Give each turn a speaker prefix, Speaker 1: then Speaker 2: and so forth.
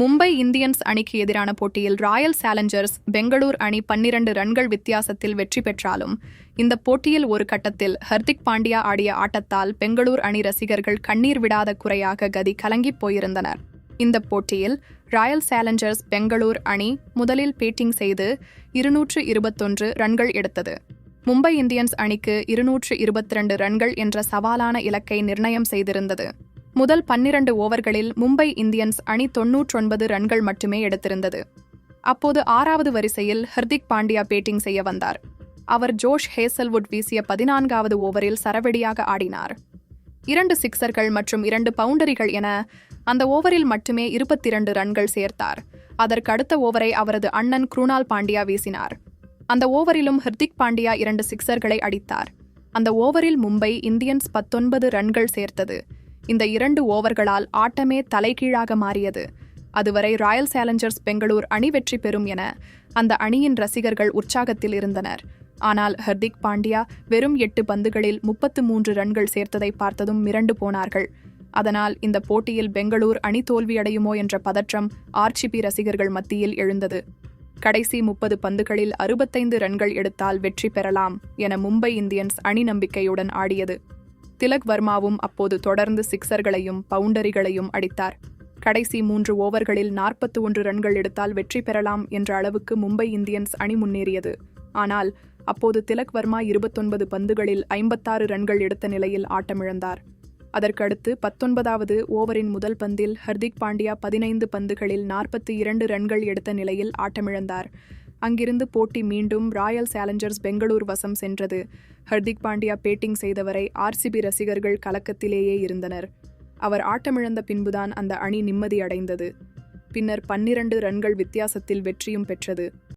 Speaker 1: Mumbai Indians அணிக்கு எதிரான போட்டியில் ராயல் சேலஞ்சர்ஸ் பெங்களூர் அணி 12 ரன்கள் வித்தியாசத்தில் வெற்றி பெற்றாலும் இந்த போட்டியில் ஒரு கட்டத்தில் ஹர்திக் பாண்டியா ஆடிய ஆட்டத்தால் பெங்களூர் அணி ரசிகர்கள் கண்ணீர் விடாத குறையாக கதி கலங்கிப் போயிருந்தனர். இந்த போட்டியில் ராயல் சேலஞ்சர்ஸ் பெங்களூர் அணி முதலில் பேட்டிங் செய்து 221 ரன்கள் எடுத்தது. மும்பை இந்தியன்ஸ் அணிக்கு 222 ரன்கள் என்ற சவாலான இலக்கை நிர்ணயம் செய்திருந்தது. முதல் 12 ஓவர்களில் மும்பை இந்தியன்ஸ் அணி 99 ரன்கள் மட்டுமே எடுத்திருந்தது. அப்போது 6வது வரிசையில் ஹர்திக் பாண்டியா பேட்டிங் செய்ய வந்தார். அவர் ஜோஷ் ஹேசல்வுட் வீசிய 14வது ஓவரில் சரவெடியாக ஆடினார். 2 சிக்சர்கள் மற்றும் 2 பவுண்டரிகள் என அந்த ஓவரில் மட்டுமே 22 ரன்கள் சேர்த்தார். அதற்கு அடுத்த ஓவரை அவரது அண்ணன் குருணால் பாண்டியா வீசினார். அந்த ஓவரிலும் ஹர்திக் பாண்டியா 2 சிக்சர்களை அடித்தார். அந்த ஓவரில் மும்பை இந்தியன்ஸ் 19 ரன்கள் சேர்த்தது. இந்த 2 ஓவர்களால் ஆட்டமே தலைகீழாக மாறியது. அதுவரை ராயல் சேலஞ்சர்ஸ் பெங்களூர் அணி வெற்றி பெறும் என அந்த அணியின் ரசிகர்கள் உற்சாகத்தில் இருந்தனர். ஆனால் ஹர்திக் பாண்டியா வெறும் 8 பந்துகளில் 33 ரன்கள் சேர்த்ததை பார்த்ததும் மிரண்டு போனார்கள். அதனால் இந்த போட்டியில் பெங்களூர் அணி தோல்வியடையுமோ என்ற பதற்றம் ஆர்சிபி ரசிகர்கள் மத்தியில் எழுந்தது. கடைசி 30 பந்துகளில் 65 ரன்கள் எடுத்தால் வெற்றி பெறலாம் என மும்பை இந்தியன்ஸ் அணி நம்பிக்கையுடன் ஆடியது. திலக் வர்மாவும் அப்போது தொடர்ந்து சிக்சர்களையும் பவுண்டரிகளையும் அடித்தார். கடைசி 3 ஓவர்களில் 41 ரன்கள் எடுத்தால் வெற்றி பெறலாம் என்ற அளவுக்கு மும்பை இந்தியன்ஸ் அணி முன்னேறியது. ஆனால் அப்போது திலக் வர்மா 29 பந்துகளில் 56 ரன்கள் எடுத்த நிலையில் ஆட்டமிழந்தார். அதற்கடுத்து 19வது ஓவரின் முதல் பந்தில் ஹர்திக் பாண்டியா 15 பந்துகளில் 42 ரன்கள் எடுத்த நிலையில் ஆட்டமிழந்தார். அங்கிருந்து போட்டி மீண்டும் ராயல் சேலஞ்சர்ஸ் பெங்களூர் வசம் சென்றது. ஹர்திக் பாண்டியா பேட்டிங் செய்தவரை ஆர்சிபி ரசிகர்கள் கலக்கத்திலேயே இருந்தனர். அவர் ஆட்டமிழந்த பின்புதான் அந்த அணி நிம்மதி அடைந்தது. பின்னர் 12 ரன்கள் வித்தியாசத்தில் வெற்றியும் பெற்றது.